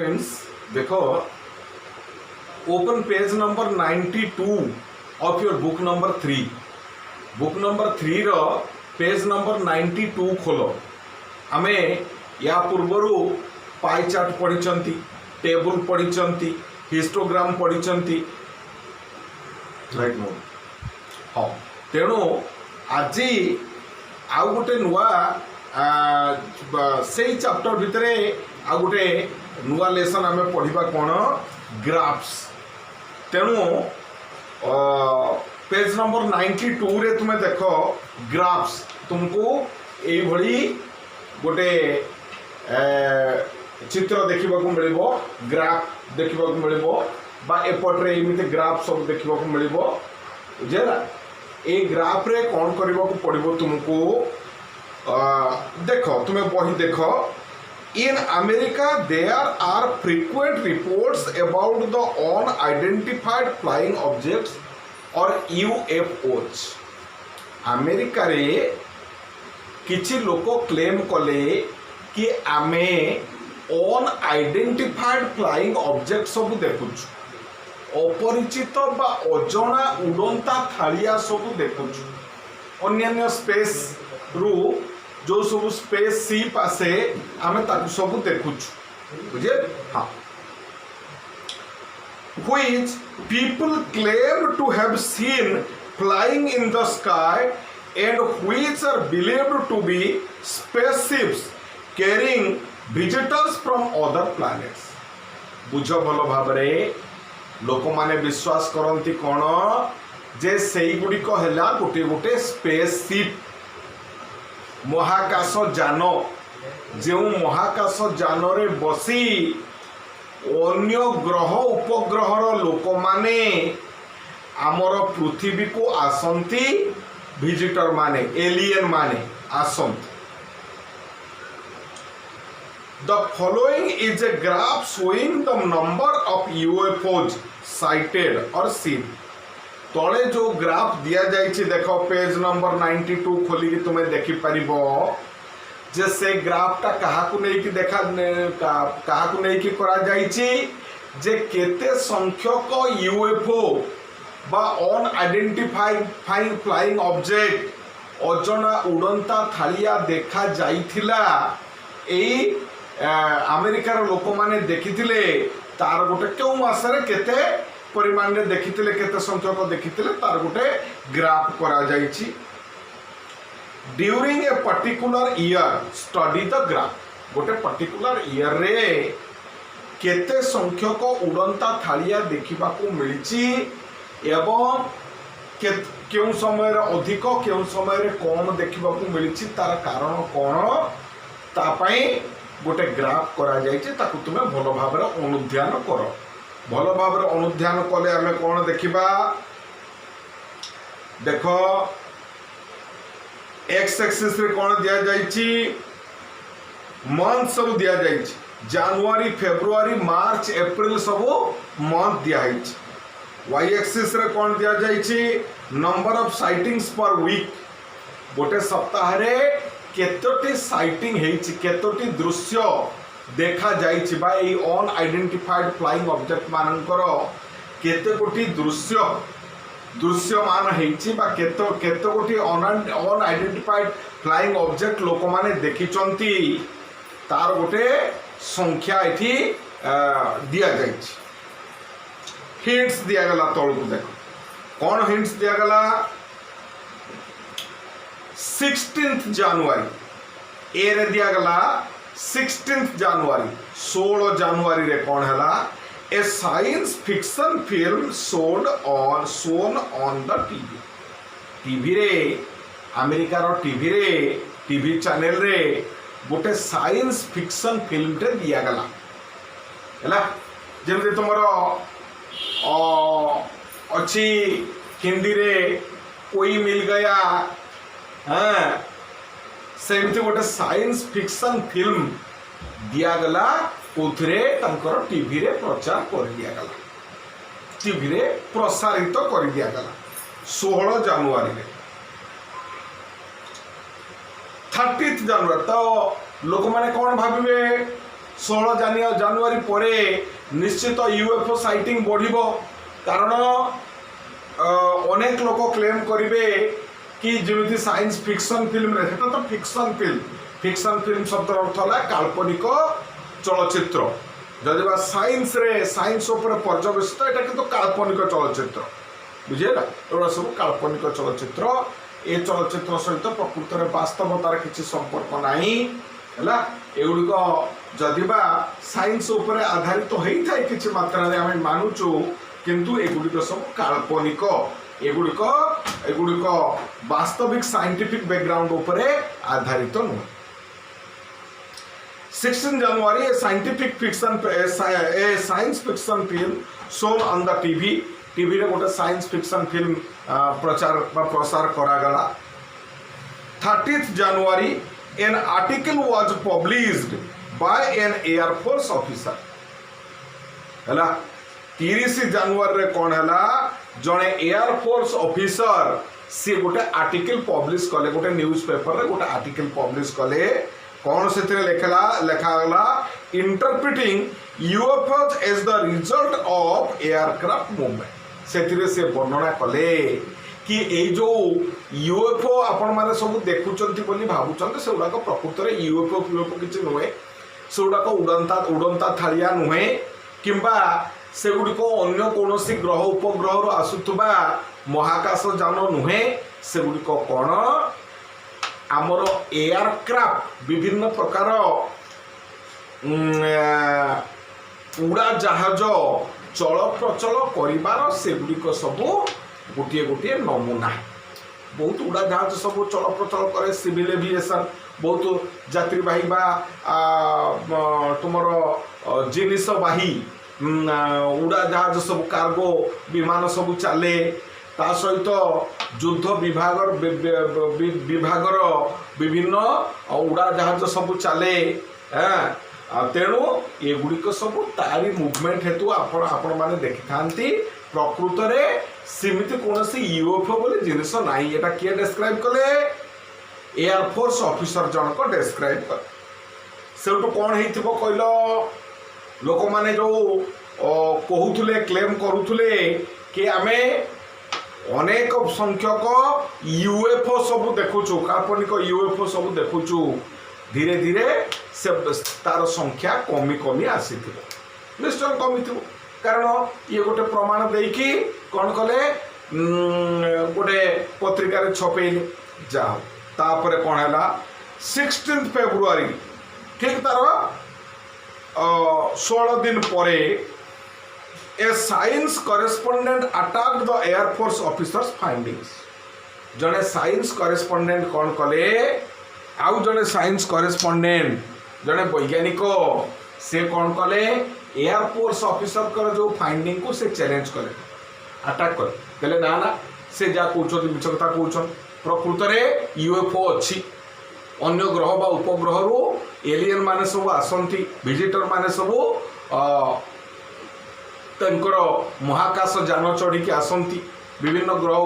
Students देखो open page number 92 of your book number 3 रो page number 92 खोलो। आमे या पूर्वर पाई चार्ट पढ़ी टेबल पढ़ी हिस्टोग्राम पढ़ी राइट नो हाँ तेणु आज आउ गोटे नुआ से चैप्टर भितर आउ गोटे नुआ लेसन आम पढ़ा कौन ग्राफ्स। तेणु पेज नंबर 92 रे तुम्हें देख ग्राफ्स तुमको यही गोटे चित्र देखा मिल ग्राफ देखा मिल एपटे एमती ग्राफ सब देखा मिल बुझेगा। ये ग्राफ रे कौन करने पड़ो तुमको देख तुम्हें बही देख in America there are frequent reports about the unidentified flying objects और यूएफओज। अमेरिका रे किछि लोक क्लेम कले कि आमे अनआइडेंटिफाइड फ्लाइंग ऑब्जेक्ट सब देखुछु अपरिचित बा अजଣା उड़ंता थालिया सब देखुछु अन्य स्पेस रु जो सब स्पेस शिप आसे आमे ताकु सब देखुछु बुझे हाँ which people claim to have seen flying in the sky and which are believed to be spaceships carrying visitors from other planets। बुझ भल भाव लोक माने विश्वास करती कौन जे सेई गुड़िक हैला गोटे गोटे स्पेसशिप महाकाश जान जो महाकाश जान रे बसी अन्य ग्रह उपग्रहर लोक माने आमर पृथ्वी को आसंती विजिटर माने एलियन माने आसंती। The following is a graph showing the number of UFOs sighted or seen। तले जो ग्राफ दिया जाइए देख पेज नंबर 92 खोलिकी तुम्हें देखी पारिबो जे से ग्राफटा काहाकू नेकी देखा काहाकू नेकी करा जाइछि जे केते संख्यक यूएफओ बा अनआइडेंटिफाइड फ्लाइंग ऑब्जेक्ट अजଣା उड़ंता थालिया देखा जाइथिला एई अमेरिकार लोक माने देखिथिले तार गोटे क्यों मासरे केते परिमाण रे देखिथिले केते संख्यक देखिथिले तार गोटे ग्राफ करा जाइछि। During a particular year study the graph गोटे पर्टिकुलर ईयर रे केते संख्यक उड़ंता थालिया देखा मिली एवं क्यों समय अधिक क्यों समय कम देखा मिली तार कारण कौन तापाई गोटे ग्राफ करा जाइए ताकू तुम्हें भल भाव अनुध्यान कर भल भाव अनुध्यान कले आम कौन देखा देख एक्स एक्सिस रे कौन दिया जाइछि मंथ सब दिया जाइछि जनवरी फेब्रुआरी मार्च एप्रिल सब मंथ दिया जाइछि। वाई एक्सिस रे कौन दिया जाइछि number of sightings per week गोटे सप्ताह रे केतोटी साइटिंग हेछि केतोटी दृश्य देखा जाइछि बा ए अनआइडेंटिफाइड फ्लाइंग ऑब्जेक्ट मानकर केते कोटी दृश्यमान हेछि बा केते कोटी अनआइडेंटिफाइड फ्लाइंग ऑब्जेक्ट लोक माने देखिचंती तार गोटे संख्या एठी दिया जाइछि। हिंट्स दिया गला तळकु देखो कौन हिंट्स दिया गला 16 जनवरी ए रे दिया गला 16 जनवरी 16 जनवरी रे कौन हैला ए science fiction film shown on the TV रे अमेरिका रो टीवी चैनल रे गोटे साइंस फिक्शन फिल्म टे दिया गला हैला जेमते तुमरो अच्छी हिंदी रे कोई मिल गया हाँ सेमती गोटे साइंस फिक्शन फिल्म दिया गला उथरे तंकर टीवी रे प्रचार कर दिया गला टीवी रे प्रसारित कर दिया गला 16 जनवरी रे 30 जनवरी तो लोक माने कौन भाविबे 16 ଜାନୁଆରୀ ପରେ ନିଶ୍ଚିତ ୟୁଏଫଓ ସାଇଟିଂ ବଢ଼ିବ। କାରଣ ଅନେକ ଲୋକ କ୍ଲେମ୍ କରିବେ कि जमी साइंस फिक्शन फिल्म रे तो फिक्शन फिल्म शब्द अर्थ है काल्पनिक चलचित्र। जदि साइंस रे साइंस उपर पर्यवेसित यहाँ किंतु काल्पनिक चलचित्र बुझेगा एगुड़ा सब काल्पनिक चलचित्र। ए चलचित्र सहित प्रकृत में वास्तवतार किसी संपर्क नहीं है। एगुड़िक जदिबा साइंस उपर आधारित तो होता है किसी मात्रा रे आम मानुचु किंतु एगुड़िक सब काल्पनिक एगुड़िक वास्तविक साइंटिफिक बैकग्राउंड उपरे आधारित नुह। 16 जनवरी scientific fiction science fiction film shown on the TV रे गोटे साइंस फिक्शन फिल्म प्रचार प्रसार करागला। 30 जनवरी an article was published by an air force officer है। 30 जनवरी रे कौन है जड़े एयरफोर्स ऑफिसर सी गोटे आर्टिकल पब्लिश कले गोटे न्यूज पेपर रे गोटे आर्टिकल पब्लिश कले कौन से लेखागला interpreting UFOs as the result of aircraft movement. से वर्णना कले कि ए जो यूएफओ आपण माने सब देखुचंती बोली भाबुचंती से गुडाक प्रकृत रे यूएफओ किछि नुहे से गुडाक उड़ंता थालिया नुहे किंबा से गुड़िक अन्य कौन ग्रह उपग्रह आसुवा महाकाश जान नुहे से गुड़िक कौन आमर एयरक्राफ्ट विभिन्न प्रकार उड़ा जहाज चल प्रचल कर से गुड़िक सब गोटे गोटे नमूना। बहुत उड़ा जहाज सब चल प्रचल करे सिविल एविएशन बहुत यात्रीवाही तुमर जिनिसवाही उड़ा जहाज सब कार्गो विमान सब चले ता सहित युद्ध विभागर विभिन्न उड़ा जहाज सब चले। तेणु एगुड़िक सब तारी मुवमेंट हेतु आपण माने देखि थांती प्रकृत रे सीमित कौन यूएफओ बोले जिनिस नहीं। एटा किए डिस्क्राइब कले एयरफोर्स ऑफिसर जनक डिस्क्राइब कर से कौन हेतिबो कहलो लोक माने जो कहूले क्लेम करुले कि आमे अनेक संख्यक यूएफओ सब देखुचु काल्पनिक यूएफओ सब देखुचु धीरे धीरे से तार संख्या कमी कमी आसी निश्चय कमी थी कारण ये गोटे प्रमाण देकी कौन कले गोटे पत्रिका छपेले जाओ तापर कौन है 16 फेब्रुआरी ठीक तार 16 दिन परे ए science correspondent attacked the air force officers findings. जड़े साइंस करेस्पोंडेंट कौन कले आउ जड़े साइंस करेस्पोंडेंट जड़े वैज्ञानिक से कौन कले एयरफोर्स ऑफिसर कर जो फाइंडिंग को से चैलेंज कले अटैक कले ना ना से जा कहते मिछ कथा कहते प्रकृत में यूएफओ अच्छी अन्य ग्रह बा उपग्रह रु एलियन माने सब आसंती विजिटर माने सब तंकर महाकाश जान चढ़ी आसंती विभिन्न ग्रह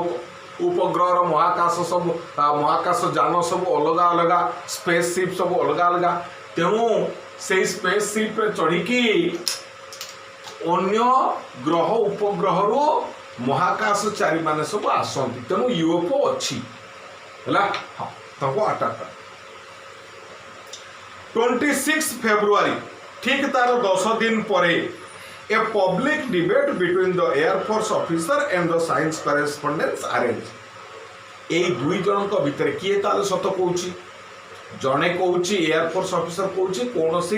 उपग्रह महाकाश सब महाकाश जान सब अलग अलग स्पेस शिप सब अलग अलग तेणु से स्पेस शिप चढ़ी अन्य ग्रह उपग्रह रु महाकाश चारी माने सब आसंती तेणु यूएफओ अच्छी है हाँ अटैक 26 फेब्रुआरी ठीक तार 10 दिन परे a public debate between the air force officer and the science correspondents arrange. ए दुई जन भितर किए ताले सत कहूची जड़े कहूची एयरफोर्स ऑफिसर कहूची कौन सी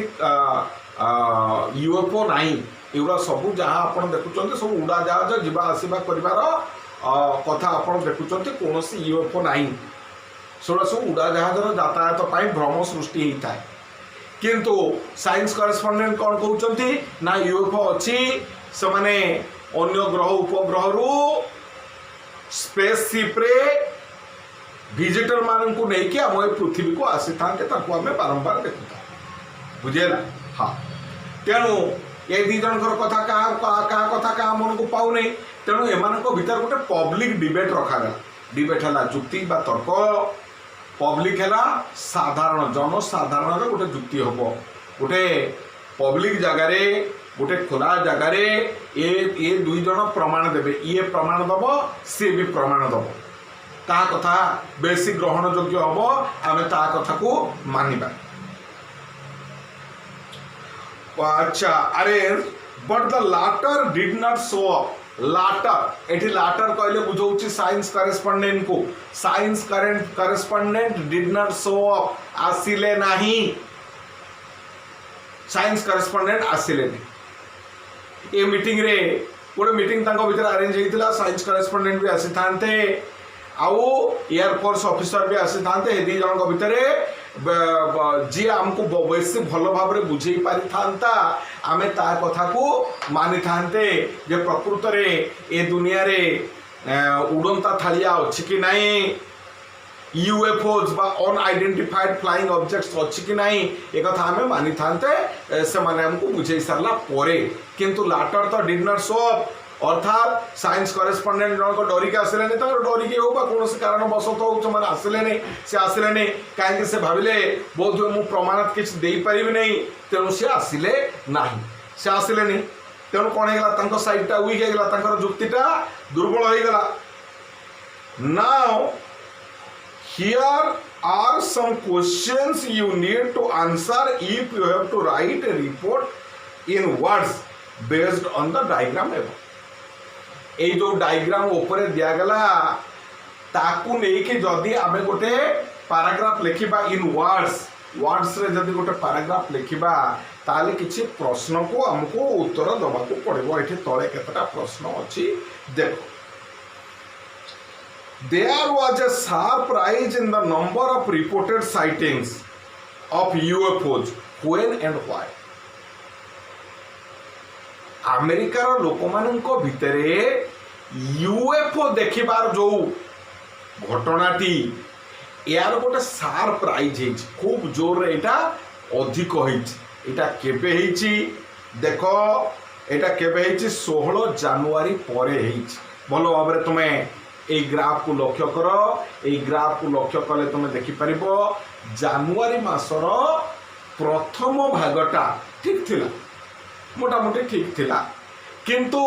यूएफओ नहीं एगुड़ा सब जहाँ आप देखुं सब उड़ा जहाज जीवा आसवा कर कथा आप देखुं कौन सी यूएफओ नहीं सेटा सब उड़ा जहाजर यातायात भ्रम सृष्टि होता है किंतु साइंस करेस्पोंडेंट कौन कहते ना यूएफओ अच्छी से माने अन्य ग्रह उपग्रह रु स्पेस शिप रे विजिटर मान को लेकिन आम पृथ्वी को आसी था आम बारंबार देखुता बुझेगा हाँ तेणु ये दी जनकर कथा क्या कथा क्या मन को पाऊ नहीं तेणु एम भीतर गोटे पब्लिक डिबेट रखागला डिबेट है जुक्ति बा तर्क पब्लिक है साधारण जनसाधारण गोटे जुक्ति हम गोटे पब्लिक जगार गोटे खोला जगार ये दुई जन प्रमाण देवे, ये प्रमाण दब सी भी प्रमाण दब, ता कथा बेसी ग्रहण योग्य हम आम ता कथा को मानिबा। अच्छा अरे but the latter did not show up. Latter एठी लाटर कहले बुझौछि साइंस करेस्पोंडेंट को, science correspondent did not show up, आसिले नाही, साइंस करेस्पोंडेंट आसिले नहीं। ए मीटिंग रे गोटे मीटिंग तांको भीतर अरेंज हेतिला, साइंस करेस्पोंडेंट भी आसी थांते आउ एयरफोर्स ऑफिसर भी आसी थांते, हे दी जन भीतर जी आमको बेसी भल भाव में बुझे पारि थांता, आमे ता कथा को मानि थांते जे प्रकृत रे ए दुनिया रे उड़ंता थालिया अछि कि नहीं, यूएफओज बा अनआइडेंटिफाइड फ्लाइंग ऑब्जेक्ट्स अछि कि नहीं, ए कथा आमे मानि थांते से माने हमको बुझे सरला परे। किंतु लाटर तो डिड नॉट शो अप, अर्थात साइंस करेस्पोंडेंट जन को डरिक आसिले नहीं, डरिक हो कौन कारण बसत हो मैंने आसिले नहीं, से आसिले नहीं कहीं से भाविले बोध हुए मुझे प्रमाण किसी दे पारि नहीं, तेणु सी आसिले नहीं, से आसिले नहीं, तेणु कौन होगा साइडटा वीक होगा, जुक्तिटा दुर्बल होगा। Now here are some questions you need to answer if you have to write a report in words based on the diagram एवं ये जो डायग्राम ऊपर दिगला ताकू लेके जदि आम गोटे पैराग्राफ लिखा इन वर्ड्स रे जदि गोटे पैराग्राफ लिखा ताले किसी प्रश्न को हमको उत्तर दबा को पड़ो। ये तले केतटा प्रश्न अच्छी देखो। There was a sharp rise in the number of reported sightings of UFOs. When and why? अमेरिकार लोक मान भितरे यूएफओ देखिबार जो घटनाटी यार गोटे सार्प राइज है, खूब जोर रे एटा अधिक होइछ। केबे होइछि देख, एटा केबे होइछि 16 जनवरी परे होइछि। भल भाव में तुम ए ग्राफ को लक्ष्य कर, ए ग्राफ को लक्ष्य कले तुम देखि परिबो जनवरी मासर प्रथम भागटा ठीक थिला, मोटामोटी ठीक थिला, किंतु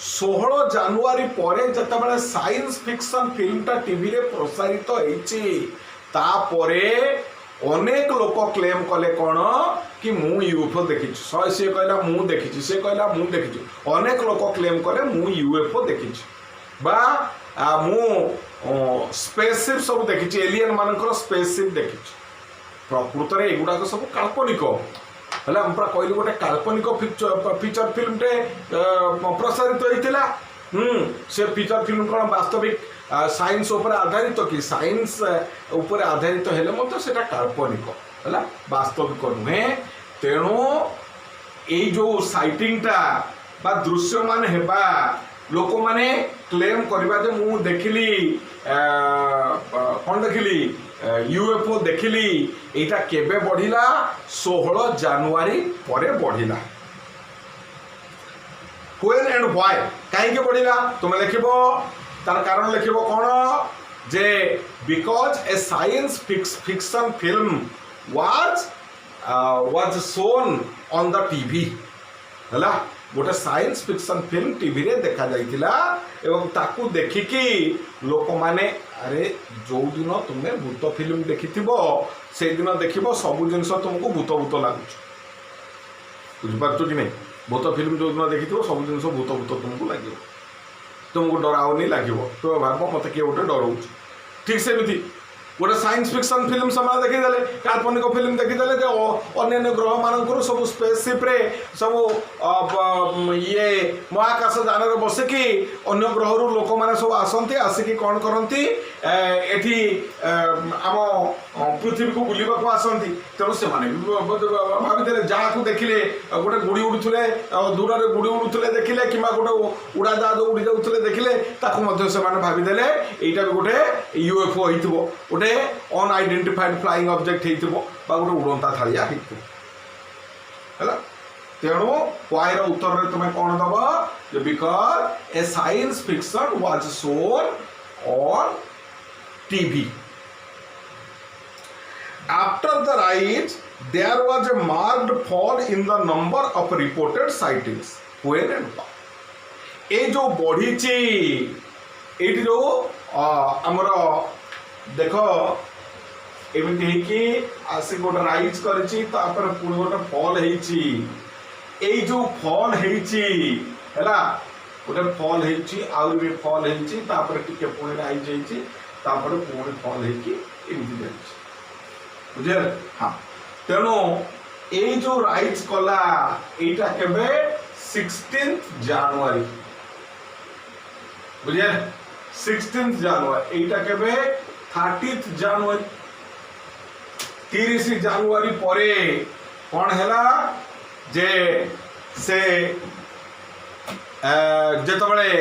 16 जनवरी परे जतबेले साइंस फिक्शन फिल्मटा टीवी रे प्रसारित होइछि तापरे अनेक लोक क्लेम कले कौन कि मु यूएफओ देखी, से कहला मु देखी, से कहला मु देखी, अनेक लोक क्लेम कले मु यूएफओ देखी बा मु स्पेसशिप सब देखी, एलियन मानकर स्पेसशिप देखी। प्रकृत में एगुड़ाक सब काल्पनिक है, हम पूरा कहली गोटे काल्पनिक फीचर फिल्मटे प्रसारित होता। से फीचर फिल्म कौन वास्तविक साइंस उपर आधारित कि साइंस उपर आधारित हेले मत से काल्पनिक है, वास्तविक नुहे। तेणु ये जो साइटिंगटा बा दृश्यमान हेबा लोक माने क्लेम करबा जे मु देखिली कौन देखिली यूएफओ देखिली, एटा केबे बढ़िला 16 जनवरी परे बढ़िला। व्हेन एंड व्हाई कहीं बढ़िला तुम लिखिबो तार कारण लिखिबो कौन जे because a science fiction film was shown on the TV है, गोटे साइंस फिक्शन फिल्म टीवी रे देखा जाइतिला एवं ताकू देखिकी लोक माने अरे जो दिन तुम्हें भूत फिल्म देखिथिबो से दिन देखिबो सब जिनस तुमको भूत भूत लागुच, बुझिपारछ कि नहीं? भूत फिल्म जो दिन देखिथिबो सब जिनस भूत भूत तुमको लगे, तुमको डरावनी लगे, तो भाव मत किए गोटे डराऊँ। ठीक सेमती गोटे साइंस फिक्शन फिल्म से देखीदे काल्पनिक फिल्म देखीदे अन्य ग्रह मानक सब स्पेसशिप रे सब ये महाकाश यान बसिकी अन्य ग्रह लोक मैंने सब आसती आसिकी कौन करती एठी आम पृथ्वी को बुलवा को आसती। तेणु से भाई जहाँ देखिले गोटे गुड़ी उड़ुले दूर से गुड़ी उड़ुले देखिले कि गोटे उड़ा जहाज उड़ी जाऊे देखिले से भाईदे यहाँ भी गोटे यूएफओ हो गोटे अनआइडेंटिफाइड फ्लाइंग ऑब्जेक्ट होता गोटे उड़ंता थालिया होता। तेणु वाई उत्तर में तुम कौन दब because a science fiction was shown on TV after the rise there was a marked fall in the number of reported sightings. When and how? ये जो बढ़ी ये जो आमर देख एमती आसी गोटे राइज कर पुणी गोटे फल हो जो फल है गोटे फल आउरी भी फल टे पुणी राइज होपर पुणी फल होमती बुझे हाँ तेणु ये जो राइज कला यहाँ केवे 16 जनवरी बुझे 16 जनवरी यहाँ केवे 30 जनवरी 30 जनवरी परे कौन है जे से जेतबले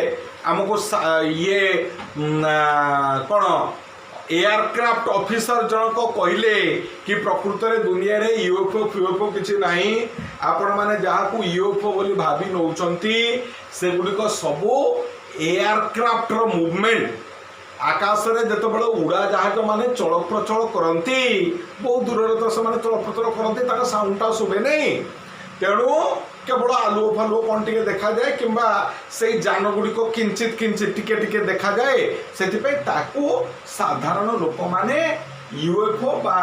हमको ये कौन एयरक्राफ्ट ऑफिसर जनक कहले कि प्रकृत में दुनिया रे यूएफओ फ्यूएफओ किसी नहीं आपण माने जहाँ यूएफओ बोली भाभी नौचंती से गुड़िक सबू एयरक्राफ्ट रो मूवमेंट आकाश रे जेतबेले उड़ा जहाज माने चल प्रचल करती बहुत दूर तो से चल प्रचल करती साउंडटा शुभे नहीं तेणु केवल आलुओ फालुओ कौन टे देखा जाए किंबा से जान गुड़िक किंचित किंचित टिके टिके देखा जाए से साधारण लोक माने यूएफओ बा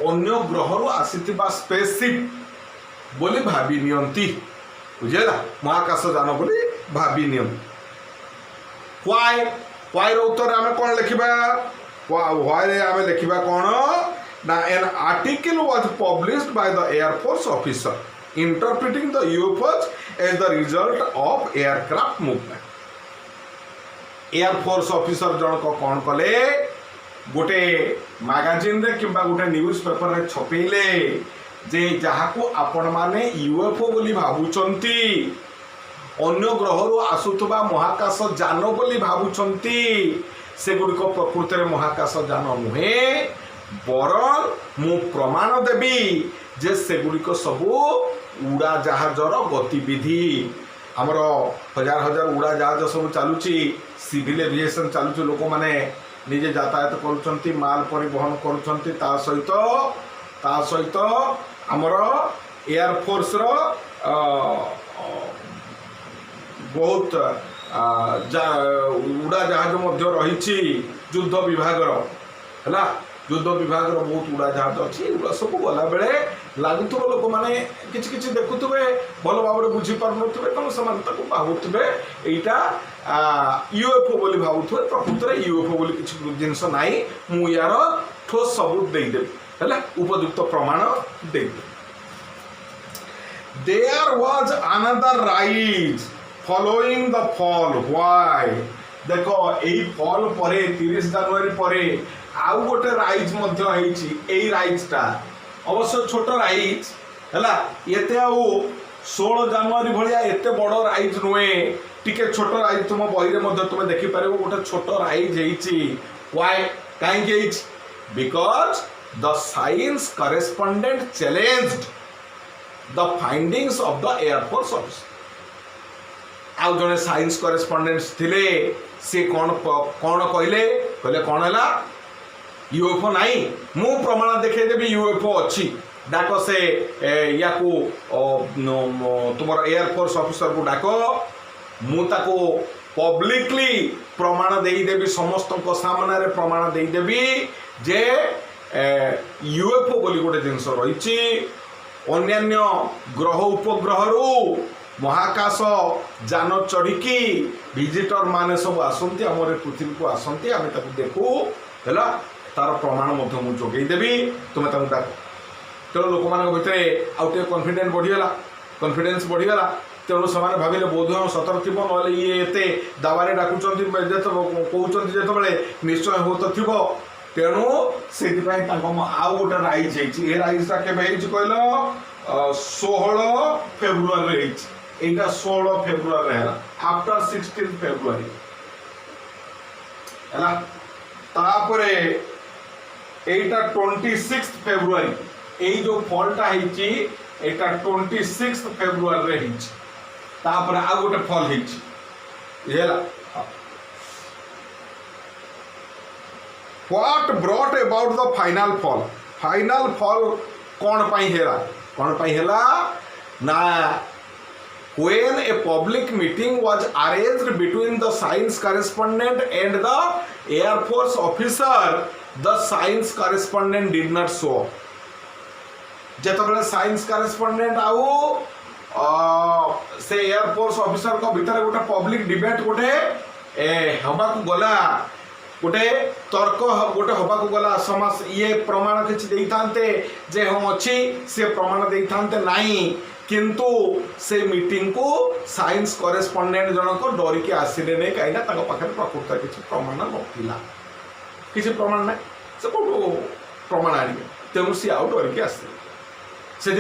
अन्य ग्रह आसीथिबा स्पेसशिप बोली भाबी नियंती बुझेला महाकाश जान बोली भाबी नियंती व्हाई रो उत्तर आमे कौन लिखिबा व्हाई रे आमे लिखिबा कौन ना an article was published by the air force officer interpreting the UFOs as the result of aircraft movement. Air force officer जनक कौन कले गोटे मैगजीन रे किंबा गोटे न्यूज पेपर रे छपेले जे जहाँ को आपण माने यूएफओ बोली भाबुचंती अन्य ग्रह रु आसुथबा महाकाश जान बोली भाबुचंती से गुड़िक प्रकृत में महाकाश जान नुहे बरं मु प्रमाण देवी जे से गुड़िक सबू उड़ा जहाजर गतिविधि आमर हजार हजार उड़ा जहाज सब चलुची सिविल एविएशन चलुची लोक माने निजे यातायात करुचंती माल परिवहन करुचंती ता सहित आमर एयरफोर्स रो बहुत उड़ा जहाज मध्य रही युद्ध विभाग है युद्ध विभाग बहुत उड़ा जहाज अच्छी उड़ा सब गला बेले लगुव लोक मैंने किसी देखुवे भल भाव में बुझीपार कौन से भावुवे यहाँ यूएफओ बोली भावुवे प्रकृत में यूएफओ बोली किसी जिनस ना मु यार ठोस सबूत देदेवी है उपयुक्त प्रमाण देदेवी there was another rise following the fall why देखो यही फॉल परे 30 जनवरी परे आउ गोटे राइज राइजटा अवश्य छोट राइज है ये आउ 16 जनवरी भाया एत बड़ राइज नुहे टिके छोट राइज तुम बही में तुम देखिपर गोटे छोट राइज व्हाई कहीं because the science correspondent challenged the findings of the air force officer आउ जड़े साइंस करेस्पोंडेंट्स थिले से कौन कहले कौन है यूएफओ नहीं मु प्रमाण देखदेवी यूएफओ अच्छी डाक से या तुम एयरफोर्स ऑफिसर को डाक मुझको पब्लिकली प्रमाण देदेवी समस्त सामने प्रमाण देदेवी जे यूएफओ बोली गोटे जिनस रही अन्यान्य ग्रह उपग्रह महाकाश जान चढ़ी विजिटर माने सब आसती आम पृथ्वी को आसती आम देखू है तार प्रमाण जोगेदेवी तुम्हें डाक तेणु लोक मान भितर आउ टे कॉन्फिडेंस बढ़ीगला तेणु से भाविले बोध सतर थी ना ये एत दावारे डाकुंट कहते जिते निश्चय हो तो थी तेणु से आउ गोटे राइज ये राइजटा के कहल 16 फेब्रुआरी यहाँ 16 फेब्रुआरी है आफ्टर 16 फेब्रुआरी है तापरे एटा 26 फेब्रुआरी यही जो फलटा है 26 फेब्रुआरी रे तापर आ गोटे फल है what brought about the final fall कौन पाई हेला ना when a public meeting was arranged between the science correspondent and the Air Force officer, the science correspondent did not show up. जेतबले साइंस करेस्पोंडेंट आउ से एयरफोर्स ऑफिसर को भीतर गोटे public debate गोटे हवा को गला गोटे तर्क गोटे हवा को गला समाज ये प्रमाण किछि देई थांते जे हम अछि से प्रमाण देई थांते नाही किंतु से मीटिंग को साइंस करेस्पोंडेंट जनक डरिकी आसिले नहीं कहीं पाखे प्रकृत किसी प्रमाण नथिला किसी प्रमाण ना से कौटू प्रमाण आनिबे तेणु सी आउ डरिकी आसिले से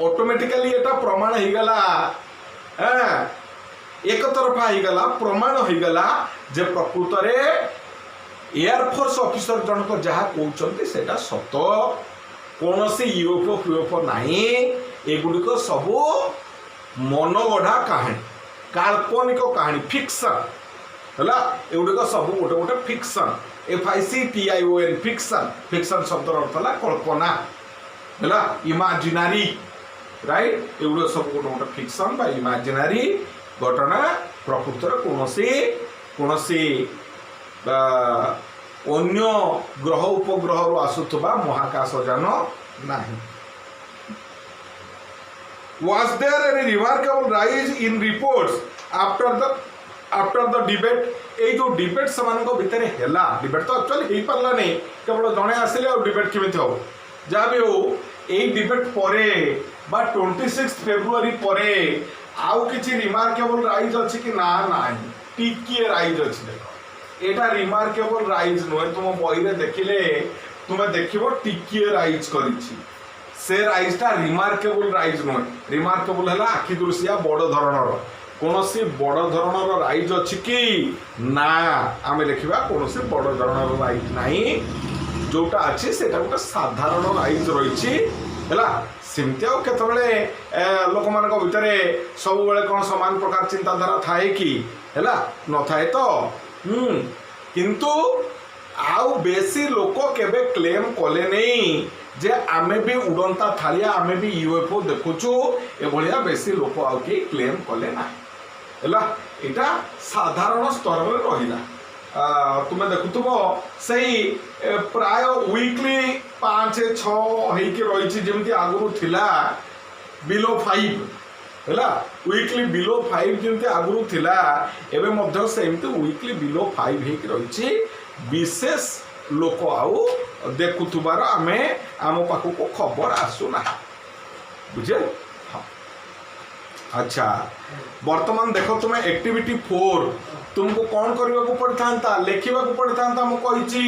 ऑटोमेटिकली एटा प्रमाण हो गला एक तरफा हो गला प्रमाण हो गला जे प्रकृत रे एयरफोर्स ऑफिसर जनक जहाँ कहते सेटा सत कौन सी यूएफओ नहीं एगुड़िक सबू मनगढ़ा कहानी काल्पनिक कहानी फिक्शन है एगुड़िक सब गोटे गोटे फिक्शन FICTION फिक्शन फिक्शन शब्द अर्थ है कल्पना है इमाजिनारी राइट एगुड़ सब गोटे गोटे फिक्शन बा इमाजिनारी घटना प्रकृत कौन अन्य ग्रह उपग्रह आसुवा महाकाशयान नहीं. Was there any remarkable rise in reports after the debate? ए जो डिबेट समान भितर हैला डिबेट तो एक्चुअली हो पारा नहीं केवल जड़े आसिले और डिबेट केमी हम जहाँ भी हो यही डिबेट पर 26 फेब्रुआरी पर आउ किसी रिमार्केबल राइज अच्छी कि ना ना टिके राइज अच्छी देख एटा रिमार्केबल राइज नुहे तुम बही देखिले तुम्हें देखो टिके राइज करिछि से राइजटा रिमार्केबल राइज नुहे रिमार्केबल है आखि दृश्या बड़ धरणर कौन सी बड़ धरणर राइज अच्छी कि ना आम देखा कौन सी बड़ धरणर राइज नहीं जोटा अच्छी से गोटे साधारण राइज रही है सेमती आते लोक मान भितर सब कौन सामान प्रकार चिंताधारा थाए कि है न थाए तो किंतु आउ बेसी लोक केबे क्लेम कले नहीं जे आमे भी उड़ंता थालिया आमे भी यूएफओ देखुचु एभलिया बेसी लोक आउ कि क्लेम कले ना है एटा साधारण स्तर में रहिला तुम्हें देखुव से प्राय वीकली 5-6 होती जमी आगुरी थिला बिलो 5 है वीकली बिलो 5 जमी आगुरी थिला एबे मध्य सेमती वीकली बिलो 5 रही विशेष लोक आउ देखुबार आमे आम पाखक खबर आसुना बुझे. अच्छा वर्तमान देख तुम्हें एक्टिविटी 4 तुमको कौन करने को पड़ता था लिखा पड़ता था मुझे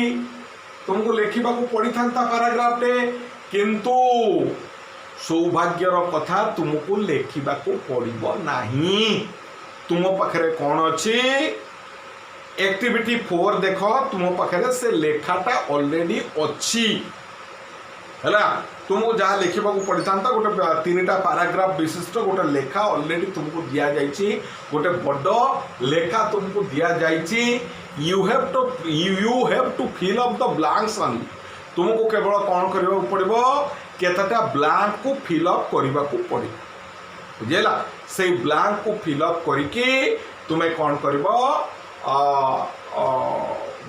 तुमको लिखा पड़ता पैराग्राफ टे किंतु सौभाग्यर कथा तुमको लिखा पड़ो नहीं तुम पाखे कौन अच्छी एक्टिविटी 4 देख तुम पाखे से लेखाटा ऑलरेडी अच्छी है तुमको जहाँ लिखा पड़ता गोटे 3टा पैराग्राफ विशिष्ट गोटे लेखा ऑलरेडी तुमको दि जाइए गोटे बड़ लेखा तुमको दि जाइए you have to fill up the blanks only तुमको केवल कौन करने पड़ो केतटा ब्लैंक को फिल अप करने को पड़े बुझेगा से ब्लैंक को फिल अप करके तुम्हें कौन कर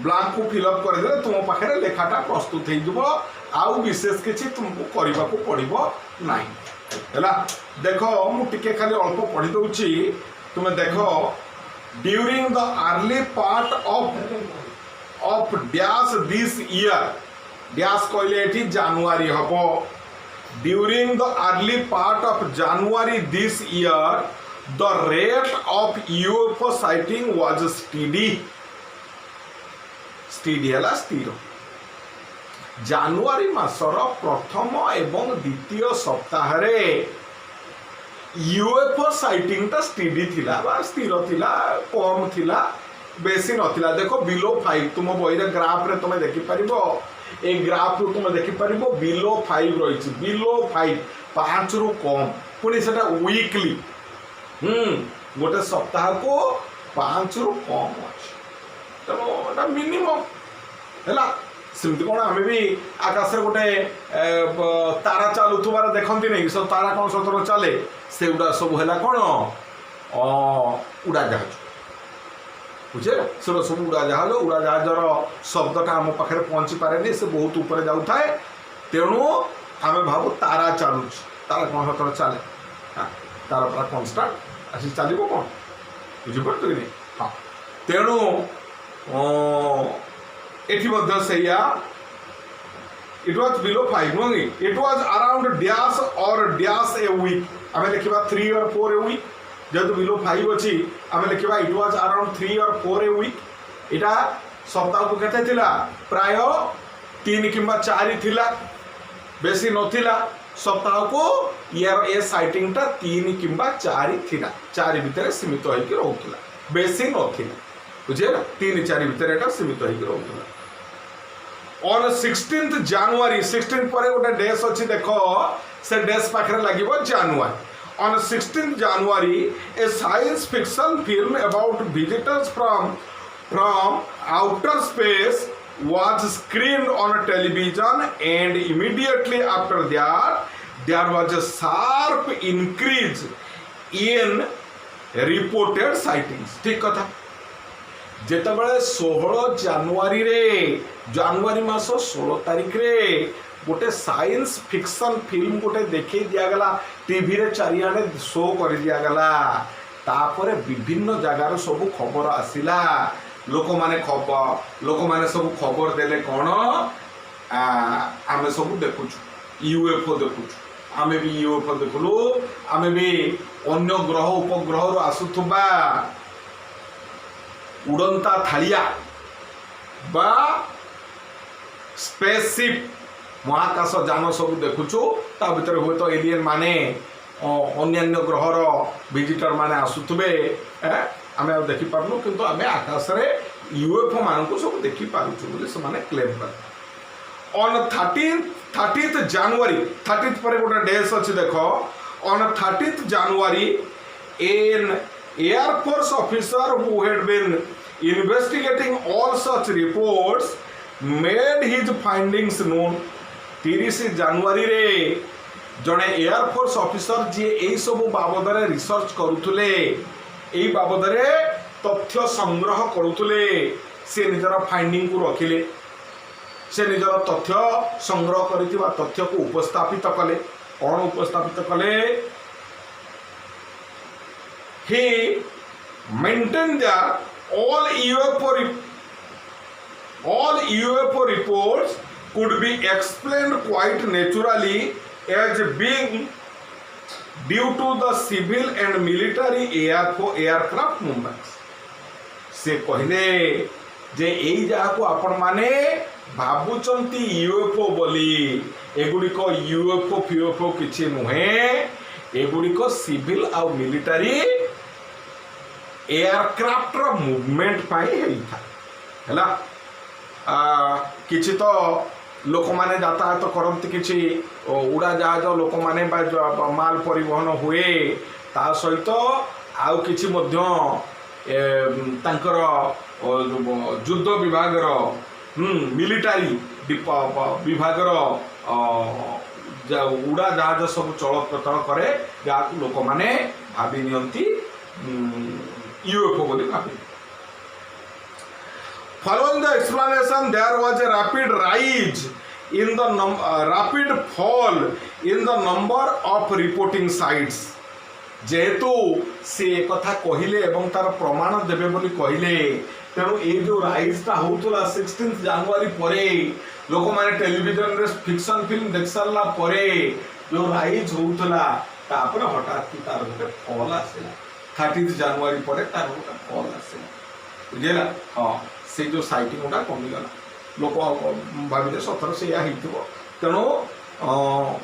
ब्लैंक को फिल अप करदे तुम पाखे लेखाटा प्रस्तुत हो आउ विशेष किसी तुमको करने को पड़ो ना है देख मुझे खाली अल्प पढ़ी दूची तुम्हें देख during the early part of dash this year dash कहले ये जानुआरी हम during the early part of January this year the rate of UFO sighting was steady है स्थिर जानुआरी मासर प्रथम एवं द्वितीय सप्ताह रे यूएफओ साइटिंग टा स्टीडी थिला बा स्थिर थिला कम थिला बेसी नथिला देखो बिलो 5 तुम बहिरे ग्राफ रे तुम देखि परिबो ए ग्राफ रो तुम देखि परिबो बिलो 5 रहिछि बिलो 5 रु कम पुनी सेटा वीकली गोटे सप्ताह को 5 रु कम अछि तो एटा मिनिमम हैला सेमती कौन आम भी आकाश में गोटे तारा चलुवार देखती नहीं सब तारा कौन सतर चले से गुड़ा सब है कौन उड़ाजाहाज बुझे से सब उड़ाजाहाजर शब्दटा आम पाखे पहुँची पारे से बहुत ऊपर जाऊ थाए तेणु आम भावु तारा चलु तारा कौन सतर चले तार पूरा कन्स्टाट आसी चलो कौन बुझीपार कि नहीं हाँ तेणु ये इट वाज बिलो 5 नुह it was around dash or dash a week आम लिखा 3 और 4 ए वीक जेहतु बिलो 5 अच्छी आम लिखा इट वाज अराउंड 3 और 4 ए वीक इटा सप्ताह को केते थिला प्राय 3 किंबा 4 थिला बेसी नथिला सप्ताह को यार ए साइटिंग टा 3 किंबा 4 थिला 4 भितर सीमित होइके रहउतला बेसी नथिला बुझे ना 3-4 भितर एटा सीमित होइके रहउतला ऑन 16th January 16 पर गोटे डेस अच्छी देखो से डेस पाखरे लागिबो जनवरी on 16th January a science fiction film about visitors from outer space was screened on television and immediately after that there was a sharp increase in reported sightings ठीक कथा जेतबेले 16 जनवरी रे जनवरी मास 16 तारिख रे गोटे साइंस फिक्शन फिल्म गोटे देखे दिया गला टीवी रे चारियाडे शो कर दिया गला तापरे विभिन्न जगार सब खबर आसिला लोक माने सब खबर देले कौन आमे सब देखुछु यूएफओ देखुछु आमे भी यूएफओ देखलु आमे भी अन्य ग्रह उपग्रह रो आसुथुबा उड़ंता थालिया बा स्पेसशिप महाकाश जान सब देखुछु ता भीतर हुए तो एलियन माने अन्य ग्रहर विजिटर माने आसुथबे आमे देखि पारनु किंतु आमे आकाश रे यूएफओ मान को सब देखि पारुछु बोले से माने क्लेम कर ऑन 30th January 30th पर गोटे डेस अछि देखो on 30th January an Air Force officer who had been investigating all such reports made his findings known 30 जनवरी रे जड़े एयरफोर्स ऑफिसर जी यही सब बाबद रिसर्च करुले यही बाबद तथ्य संग्रह करुले से निजर फाइंडिंग को रखिले से निजर तथ्य संग्रह कर तथ्य को उपस्थापित कले कौन उपस्थापित कले he maintained that all UFO reports could be explained quite naturally as being due to the civil and military aircraft movements. से कहले जे एई जहा को आपण माने भाबुचंती यूएफओ बोली एगुडी को यूएफओ फ्यूएफओ किछि नुहे एगुडी को सिविल आ मिलिटरी एयरक्राफ्ट रो मूवमेंट पाई हैला किछि तो लोक माने यातायात करती किछि उड़ा जहाज लोक माने माल परिवहन हुए ता सहित आउ किछि मध्य तांकर युद्ध विभागर मिलिटारी विभागर उड़ा जहाज सब चल प्रचल करे जहाँ लोक माने भावी नियंती यूएफओ बोली भावी Following the explanation, there was a rapid rise in the rapid fall in the number of reporting sites. जेहेतु से कथा कहिले एवं तार प्रमाण देबे बोली कहिले तेणु ए जो राइजटा होतला 16 जनवरी परे लोक माने टेलीविजन रे फिक्शन फिल्म देख सारला परे जो राइज होतला तापर हठात तार गोटे फॉल आसेला 30 जनवरी परे तार गोटे फॉल आसेला बुझेला हां से जो साइटिंग उडा कमी गला लोक भाबिले सतर से या हितबो तेणु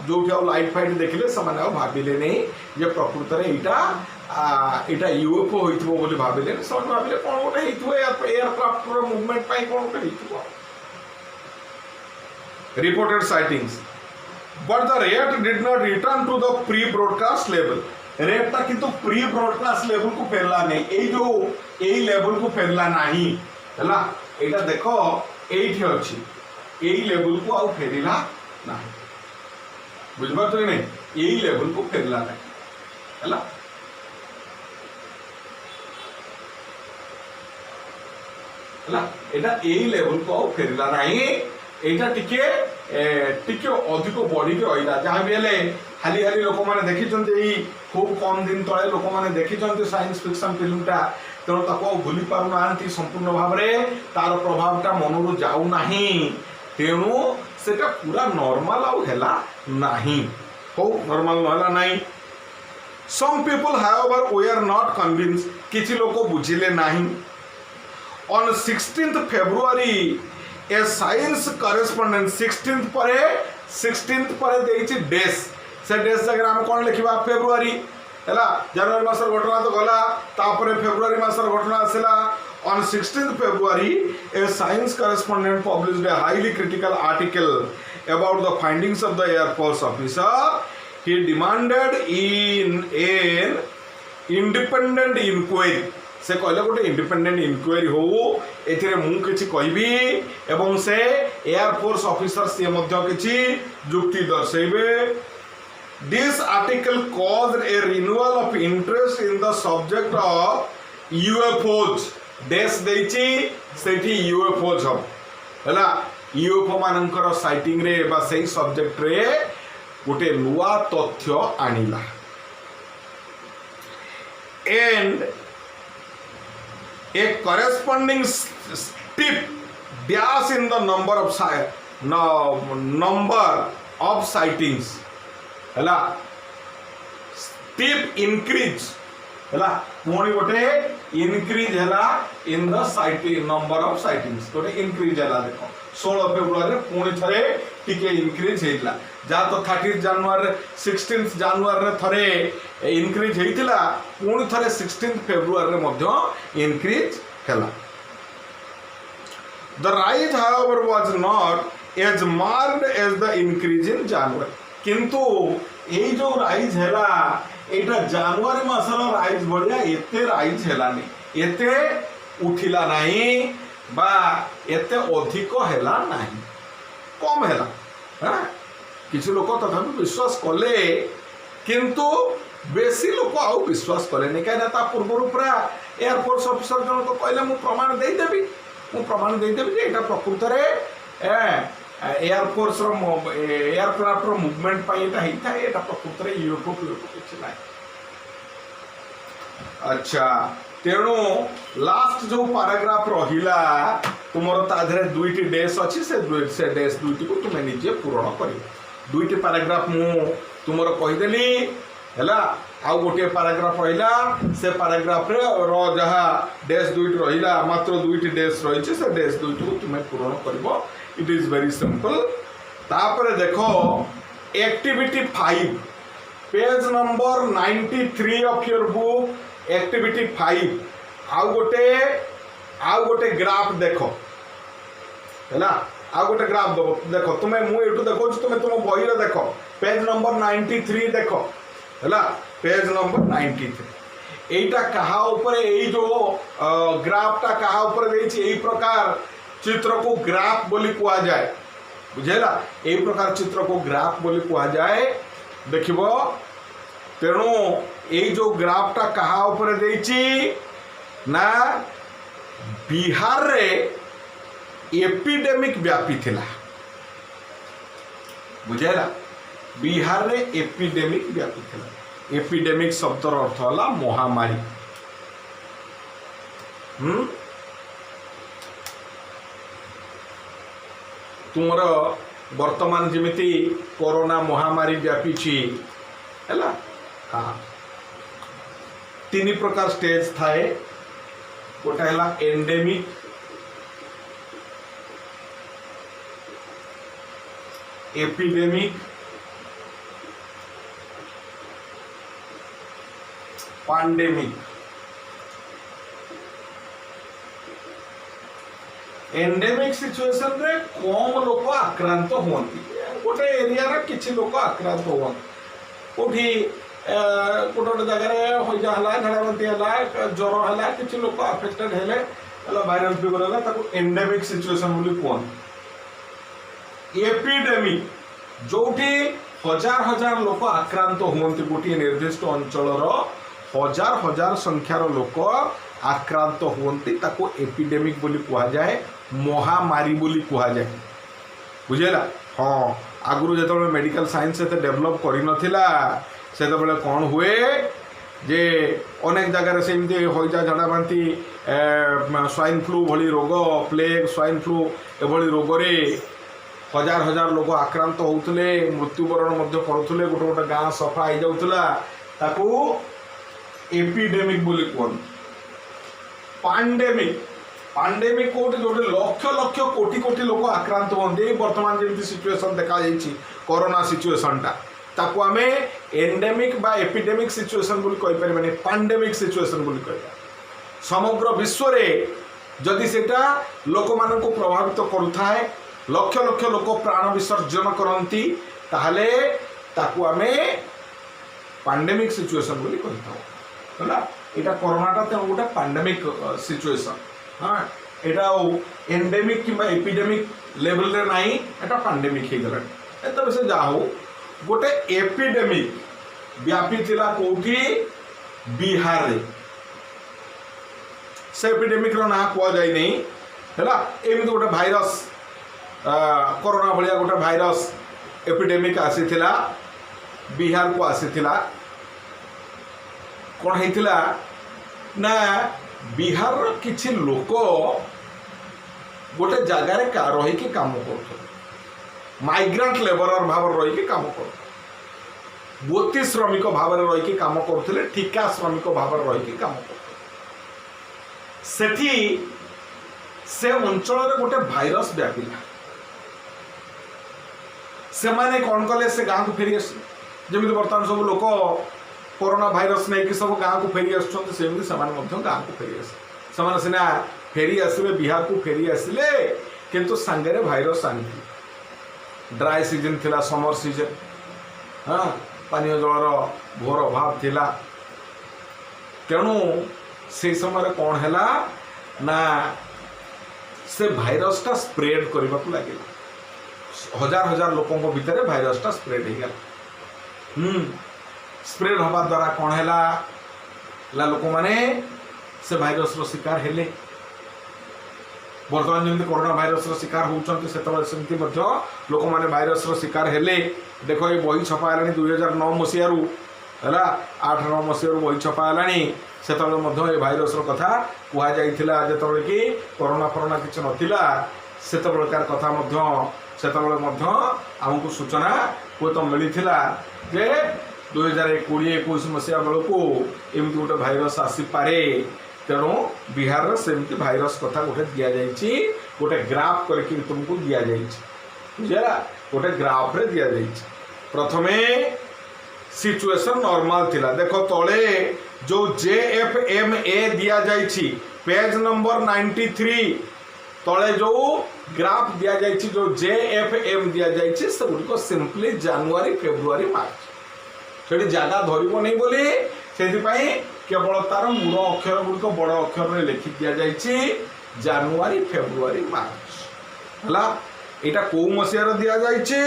जो क्या लाइट फाइट देखले समान भाविले नहीं जे प्रकृत रे एटा यूएफओ होइतबो बोली भाविले समान भाविले कोन गोटे हितबो एयरक्राफ्ट रो मूवमेंट पाई कोन गोटे हितबो reported sightings but the rate did not return to the pre broadcast level rate ता किंतु प्री ब्रॉडकास्ट लेवल को फेरला नहीं ए जो ए लेवल को फेरला नहीं हला एटा देखो एठी अछि यही लेवल को आउ फेरिला ना बुझबार तो नहीं यही लेवल को फेरिला ना है एटा यही लेवल को आउ फेरिला नहीं एटा टिके अधिक बढ़ी रहा जहाँ भी हेले हाली हाली लोक मैंने देखी खूब कम दिन तले लोक मैंने देखी साइंस फिक्शन फिल्मटा तेणु ताको भूली पार ना संपूर्ण भाव में तार प्रभावटा मन रू जाऊ नाही तेणु सेटा पूरा नॉर्मल आउ हैला नाही हो नॉर्मल नहला नाही some people however were not convinced किछि लोक बुझिले नाही on 16th February a science correspondent 16th पर देइछि डेस से डेस जगह हम कोन लिखिबा फेब्रुआरी हैला जनवरी मासर घटना तो गला तापरे फेब्रुआरी मासर घटना आसिला on 16th February a science correspondent published a highly critical article about the findings of the Air Force officer he demanded in an independent inquiry से कहले गोटे इंडिपेंडेंट इंक्वायरी हो एथिरे मु किछि कहबी एवं से एयर फोर्स ऑफिसर से मध्य किछि जुक्ति दर्शेबे this article caused a renewal of interest in the subject of UFOs देश देछि सेठी यूएफओज हला यूएफओ मानकर साइटिंग रे बा सेही सब्जेक्ट रे गोटे नुआ तथ्य आनिला and a corresponding steep dash in the number of sightings हला steep increase हला मोनी गोटे increase हला in the sighting number of sightings गोटे increase हला देखो 16 फेब्रुआरी रे पुणी थरे टिके increase हेइला जा तो 30 जनवरी 16 जनवरी रे थरे increase हेइतिला पुणी थरे 16 फेब्रुआरी रे मध्य increase Hella the rise however was not as marked as the increase in January किंतु ए जो राइज हेला एटा जनवरी मासर राइज बढ़िया एते राइज हेलानी एते उठिला नाही बा एते अधिक हेला नाही कम हेला हां किछि लोक तथापि विश्वास कले किंतु बेसी लोक आउ विश्वास कले नै काहे ता पूर्व पूरा एयर फोर्स ऑफिसर जन को कहले मु प्रमाण दे देबी जे एटा प्रकृत रे एयर फोर्स रो एयरक्राफ्ट रो मूवमेंट पाई एटा हिता एटा प्रकृत रे यूएफओ किछि नाही अच्छा तेणु लास्ट जो पैराग्राफ रहिला तुमर ताधरे दुईटी डेस अछि से डेस दुईटी को तुमे निजे पूर्ण करियो दुईटी पैराग्राफ मु तुमर कहि देली हैला आउ गोटे पैराग्राफ रहिला से पैराग्राफ रे रो जहा डेस दुईटी रहिला मात्र दुईटी डेस रहिছে से डेस दुईटी को तुमे पूर्ण करिवो इट इज वेरी सिंपल तापर देखो activity 5 page number 93 of your book activity 5 आउ गोटे ग्राफ देखो हैला आउ गोटे ग्राफ देखो तुमे मु एटू देखो तुमे तुम बही रे देखो पेज नंबर 93 देखो हैला पेज नंबर 93 एटा कहा ऊपर एई जो ग्राफटा कहा ऊपर देछि एई प्रकार चित्र को ग्राफ बोली कुआ जाए बुझेला एई प्रकार चित्र को ग्राफ बोली कुआ जाए देखिबो तेणु एई जो ग्राफटा कहा ऊपर देछि ना बिहार रे एपिडेमिक व्यापी थिला बुझेला बिहार रे एपिडेमिक व्यापी थिला एपिडेमिक शब्दर अर्थ होला महामारी तुमर वर्तमान जेमिति कोरोना महामारी व्यापी छी हैला हाँ तीन प्रकार स्टेज थाए गोटा हैला endemic epidemic pandemic endemic situation रे कम लोक आक्रांत होती गोटे एरिया रे किछि लोक आक्रांत होती कोठी गोटे जगह होइजा हला झड़ाबांती हला ज्वर हला किछि लोक अफेक्टेड हेले वायरल फीवर हला ताको एंडेमिक सिचुएशन बोली कोन एपिडेमिक जोठी हजार हजार लोक आक्रांत हुअन्ति गोटे निर्दिष्ट अंचलर हजार हजार संख्यार लोक आक्रांत हुअन्ति ताको एपिडेमिक बोली कुहा जाए महामारी बोली कुहा जाए बुझेला। हाँ आगुरु जेतबेले मेडिकल साइंस एते डेवलप करि नथिला सेतबेले कोन हुए जे अनेक जगार सेमती हईजा झाड़ा बांती स्वाइन फ्लू भली रोग प्लेग स्वाइन फ्लू एभली रोगरे हजार हजार लोक आक्रांत होउतले मृत्युवरण मध्य करुतले गोटे गोटे गाँ सफा हो जाउतला ताकू एपिडेमिक बोली कहन। पांडेमिक पांडेमिक कोटी जो लक्ष लक्ष कोटी कोटी लोक आक्रांत होते वर्तमान जमी सिचुएसन देखा कोरोना सिचुएसनटा ताकू आम एंडेमिक बा एपिडेमिक सिचुएसन बोली कहि परिबानी पांडेमिक सिचुएसन बोली कहबा। समग्र विश्व रे जदि सेटा लोक मानक प्रभावित करुथाए लक्ष लक्ष लोक प्राण विसर्जन करती ताहले ताकू आम पांडेमिक सिचुएसन बोली कहिथाउ होला। एटा कोरोनाटा ते गोटे पांडेमिक सिचुएसन। हाँ यहाँ एंडेमिक कि एपिडेमिक लेवल रे नहीं एटा पांडेमिक हो गला एत से जा हो गोटे एपिडेमिक व्यापी थिला कोठी बिहार रे से एपिडेमिक रो ना कुआ जाय नहीं हैला एमिति गोटे भाइरस कोरोना भलिया गोटे भाइरस एपिडेमिक आसीथिला बिहार को आसीथिला कोन हेतिला ना बिहार किछि लोक गोटे जगार रही काम कर माइग्रांट लेबरर भाव रही काम कर बोती श्रमिक भाव रही काम करते ठिका श्रमिक भाव रही काम कर से अंचल गोटे भाइरस व्यापिला से माने कौन कले से गाँव को फेरी जमी बर्तमान सब लोक कोरोना भाइरस नहीं कि सब गाँव को फेरी आसमि गाँव को फेरी आसे सीना फेरी आसवे बिहार को फेरी आसिले किंतु सांगे भाइरस आनी ड्राई सीजन थिला समर सीजन। हाँ पानी जलर घोर अभाव थिला तेणु से समय कौन है ना से भाइरसटा स्प्रेड करने को लगे हजार हजार लोकों भितर भाइरसटा स्प्रेड हो गला। स्प्रेड हवा द्वारा कौन है लोक मैंने से भाइरस रो शिकार हेले बर्तमान जमी कोरोना भाइरस रो शिकार होउछन्ति सेमती लोक मैंने भाइरस रो शिकार हेले देख ये बही छपा है 2009 मसीह है 8-9 मसीह बही छपा है से भाइरस रो कथा कुआ जाइथिला जेतबेले कि कोरोना फोरोना किछ नथिला सेतबेलकार कथा आमको सूचना को तो मिलता जे 2020-21 मसीहा बेलू एमती गोटे भाइरस आसीपे तेणु बिहार सेमती भाइरस कथा गोटे दि जाइए गोटे ग्राफ करके तुमको दि जाइए बुझेगा गोटे ग्राफ रे दि जाइए प्रथमे सिचुएशन नॉर्मल थिला देखो तले जो JFMA दि जाइए पेज नंबर 93 तले जो ग्राफ दि जाइए जो JFM दि जाइए से गुड़िक सिंपली जनवरी फेब्रुआरी मार्च से जगह धरब नहीं बोली से केवल तार मूल अक्षर गुड़िक बड़ अक्षर में लिखि दि जाइए जनवरी फेब्रुआरी मार्च है यहाँ कौ मसीहार दि जाइए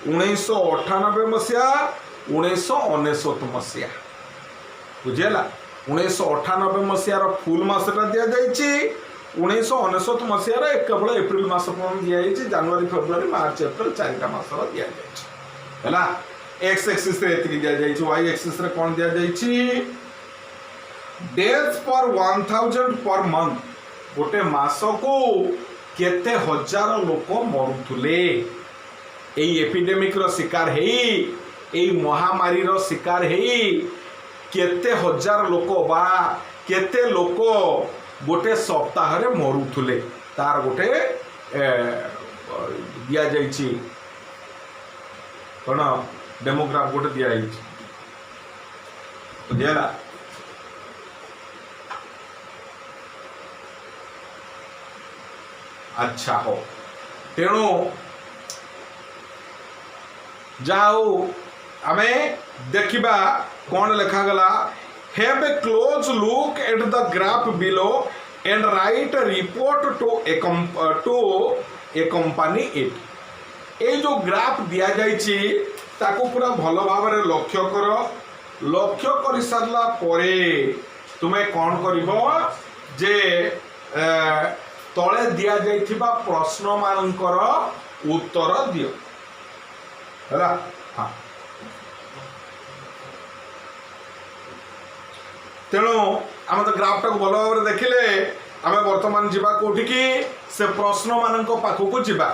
1998 मसीहा 1999 मसीहा बुझेगा 1998 मसीहार फुल मसटा दि जाइए 1999 मसीहार केवल एप्रिल मास दि जाइए जनवरी फेब्रुआरी मार्च एप्रिल 4टा मासर दि जाइए है एक्स एक्सिस रे एति दिया जाइछि वाई एक्सिस रे कोन दिया जाइछि डेज पर 1000 पर मंथ गोटे मास को केते हजार लोक मरुथुले एई एपिडेमिक रो शिकार हेई एई महामारी रो शिकार हेई केते हजार लोक बा केते लोक गोटे सप्ताह रे मरुथुले तार गोटे दिया जाइछि कोन डेमोग्राफ गोटे दि जाइए बुझेगा अच्छा हो तेणु जाओ आम देखा कौन लिखा गला have a close look at the graph below and write report to a company it ये जो ग्राफ दिया जाइछि ताको पूरा भल भाव लक्ष्य कर। लक्ष्य कर सारा तुम्हें कौन कर जे तले दिया जाइथिबा प्रश्न मानकर उत्तर दियो है। हाँ तेणु आम तो ग्राफ टाक भल भाव देखिले आम बर्तमान जीवा कोठी की से प्रश्न मान पाखक जीवा।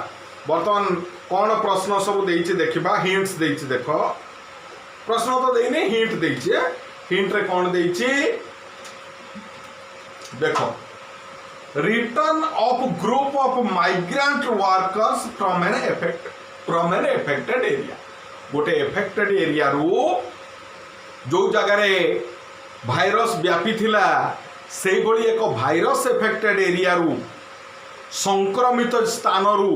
बर्तमान कौन प्रश्न सब देइछि देखिबा। हिंट्स देइछि देख प्रश्न तो देइने हिंट देइछि। हिंट रे कौन देइछि देखो return of group of migrant workers from an affected area. गोटे एफेक्टेड एरिया रू जो जगह भाइरस व्यापी थिला से भली एक भाइरस एफेक्टेड एरिया रू संक्रमित स्थान रू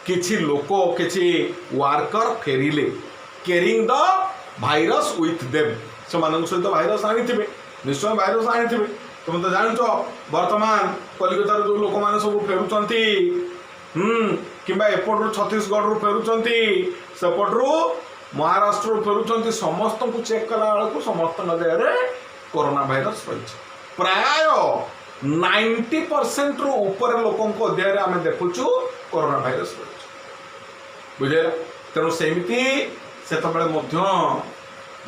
किछि लोक किछि वर्कर फेरिले carrying the virus with them. से सहित भाइरस आनिथिबे निश्चय भाइरस आनिथिबे। तुम तो जान बर्तमान कलिकतार जो लोक मैंने सब फेरुंट कि एपटू छत्तीसगढ़ फेरुंट सेपटू महाराष्ट्र फेरुंट समस्त को चेक कला बेलू समस्त जगह कोरोना भाइरस रही। प्राय 90% रु ऊपर लोकों देह आम देखुचु कोरोना भाइरस रही बुझे। तेणु सेमती से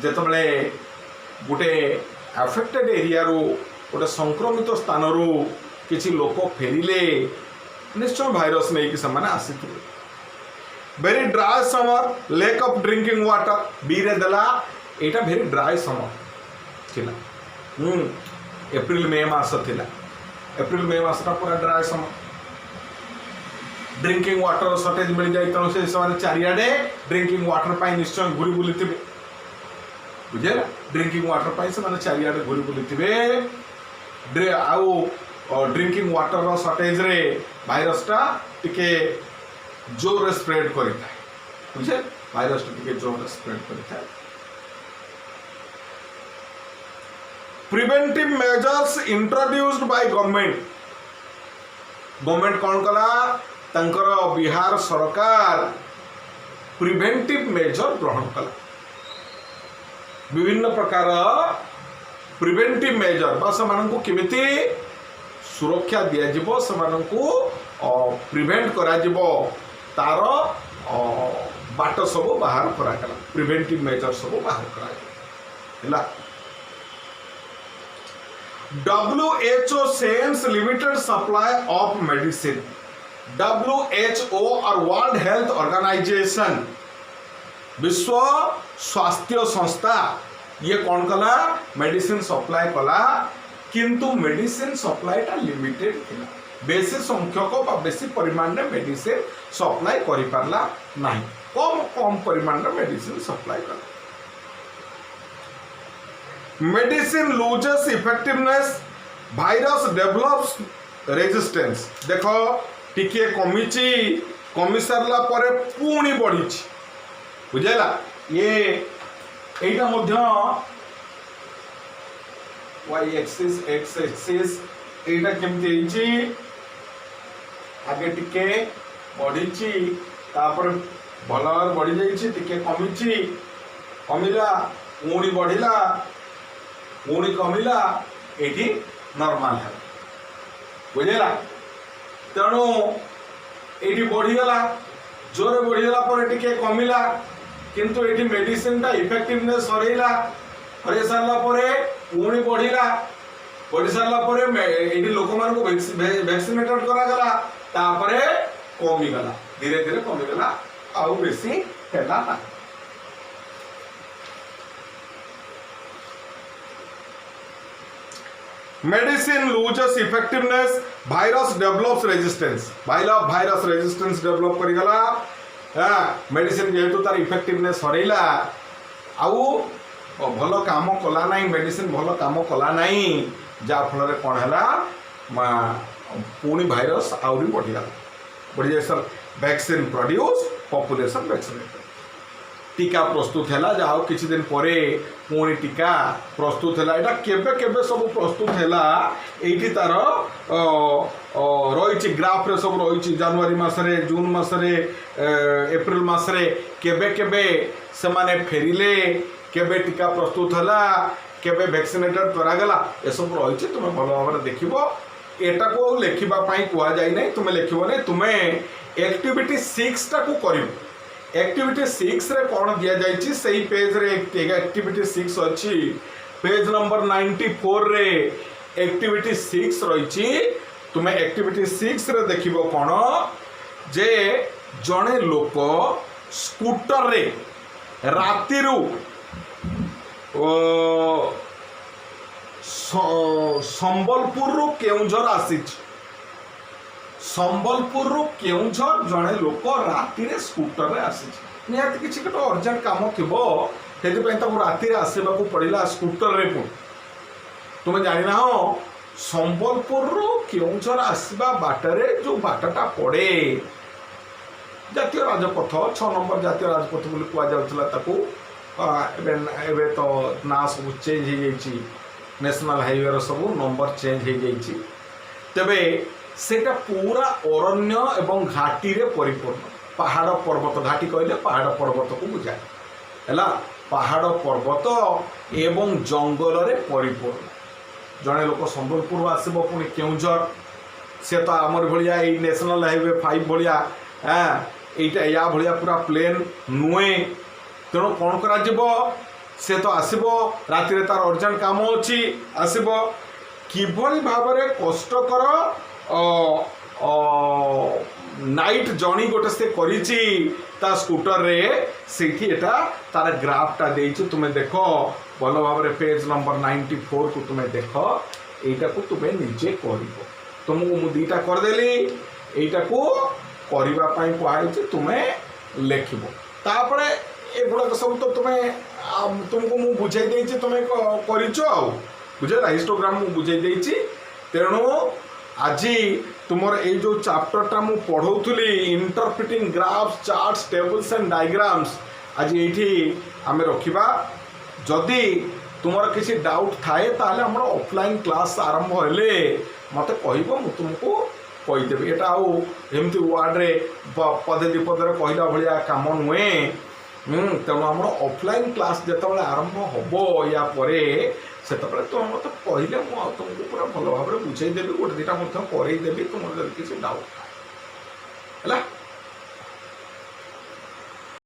जिते गोटे अफेक्टेड एरिया रू गोटे संक्रमित स्थान रू किसी लोक फेरिले निश्चय भाइरस नहीं कि आसी। Very dry summer lack of drinking water बी रे देला एटा वेरी ड्राई समर थिला। एप्रिल मे मास थिला। एप्रिल मे मासटा पूरा dry summer. Drinking water shortage मिल जाए तेणु से चारिआडे ड्रिंकिंग वाटर पाई निश्चय घूरी बुली थे बुझे। ड्रिंकिंग वाटर पाई से चारिआडे घूरी बुली थे। आउ ड्रिंकिंग वाटर सर्टेज रे भाइरसटा टिके जोर स्प्रेड करि थाए बुझे। भाइरस टिके जोर स्प्रेड करि थाए। Preventive measures introduced by government. Government कौन कला तंकर बिहार सरकार प्रिवेंटिव मेजर ग्रहण कला। विभिन्न प्रकार प्रिवेंटिव मेजर बा से केमिति सुरक्षा दिया जिवो से प्रिवेंट करा जिवो तार बाट सब बाहर करा गला। प्रिवेंटिव मेजर सब बाहर करा। WHO sends limited supply of medicine. WHO और वर्ल्ड हेल्थ ऑर्गेनाइजेशन विश्व स्वास्थ्य संस्था ये कौन कला मेडिसिन सप्लाई कला किंतु मेडिसिन सप्लाई टा लिमिटेड थिला। बेसी संख्यक बा बेसी परिमाण रे मेडिसिन सप्लाई करि पारला नाही। कम परिमाण रे मेडिसिन सप्लाई कला। Medicine loses effectiveness virus develops resistance. देखो टिके कमी सारा पर पुणी बढ़ी बुझेला। ये एटा मध्य y एक्सिस x एक्सिस एटा केमती आगे टिके बढ़ी तापर भल बढ़ी जाइए टिके कमिला पुणी बढ़िला पुणी कमिला ये नॉर्मल है बुझेला। तेणु ये बढ़ीगला जोर बढ़ीगला पर टिके कमिला किंतु ये मेडिसिन टा इफेक्टिवनेस हरैला हरै सारा पुणी बढ़िला बढ़ी सारा ये लोक मान वैक्सीनेटेड करागला तापर कमिगला धीरे धीरे कमिगला आउ बेसी हैला ना। Medicine loses effectiveness virus develops resistance. Virus resistance develop करिगला मेडिसिन जेहेतु तार इफेक्टिवनेस हरैला आउ भल काम कला नहीं मेडिसिन भल काम कला नहीं जा फल कौन है पुणी भाइरस आहरी बढ़ीगला बढ़ी जाए। वैक्सीन प्रोड्यूस पॉपुलेशन वैक्सीनेटेड टीका प्रस्तुत है जाओ किसी दिन परे पुणी टीका प्रस्तुत है यहाँ केबे केबे सब प्रस्तुत है ये तार रही ग्राफ रे सब रही जनवरी मसरे जून मसरे एप्रिल मसरे केबे केबे से माने फेरिले केबे टीका प्रस्तुत है केबे वैक्सीनेटेड करागला ये सब रही तुम्हें भल भाव में देख एटा को लिखापी कहुई ना तुम्हें लिख नहीं तुम्हें एक्टिविटी 6 टाक कर एक्टिविटी 6 रे कौन दिया जाइए सही पेज रे एक्टिविटी 6 अच्छी पेज नंबर 94 रे एक्टिविटी 6 रही तुम्हें एक्टिविटी 6 रे देखिबो कौन जे जड़े लोक स्कूटर रे राति संबलपुर रु केउझर आसी संबलपुर रु केउझर जड़े लोक राति रे स्कूटर रे आसी निहाती किसी गोटे अर्जेंट कम थी से राति आसवा पड़ा स्कूटर रे पुणी तुम्हें जाना हो संबलपुर रु केउझर आसवा बाटरे जो बाटटा पड़े जातीय राजपथ 6 नंबर जातीय राजपथ बोली कहुए तो ना सब चेंज हो जाइए नेशनल हाईवे सब नंबर चेंज हो जाइए तेबे सेटा पूरा अरण्य एवं घाटी रे परिपूर्ण पहाड़ पर्वत घाटी कहले पहाड़ पर्वत को बुझाए है पहाड़ पर्वत एवं जंगल रे परिपूर्ण जड़े लोक संबलपुर आसब पुणी केउझर से तो आमर भाया ये नेशनल हाईवे 5 भाया यहाँ या भाया पूरा प्लेन नुए तेणु कौन कर से तो आसब राति तार अर्जेंट काम अच्छी आसब किभली भाव में कष्टकर नाइट जर्नी गोटे से करिछि ता स्कूटर रे सेठी एटा तार ग्राफटा देइछि तुम्हें देख भल भाव में पेज नंबर 94 को तुम्हें देख एटा को तुम्हें निजे करिवो तुमको मु दीटा करदेली एटा को करिबा पई कहैछि तुम्हें लिखिबो तापरे एगुड़ा सब तो तुम्हें तुमको मु बुझाई देइछि तुम्हें करिछो आ बुझेला हिस्टोग्राम मु बुझाई देइछि तेणु आज तुमर ये जो चैप्टरटा मु पढ़ौथुली interpreting graphs charts tables and diagrams आज ये आम रखा जदि तुमर किसी डाउट थाए ताले हमर ऑफलाइन क्लास आरंभ हेले मते कहबो मु तुमको कहीदेवी एटा आउ एमती वार्ड रे पदे विपदे कहला भाया काम नुहे तेणु आम ऑफलाइन क्लास जिते आरंभ हम या परे से तुम मत कहले तुमको पूरा भल भाव में बुझेदेवी गोटे 2टा करदेवी तुम किसी डाउट है।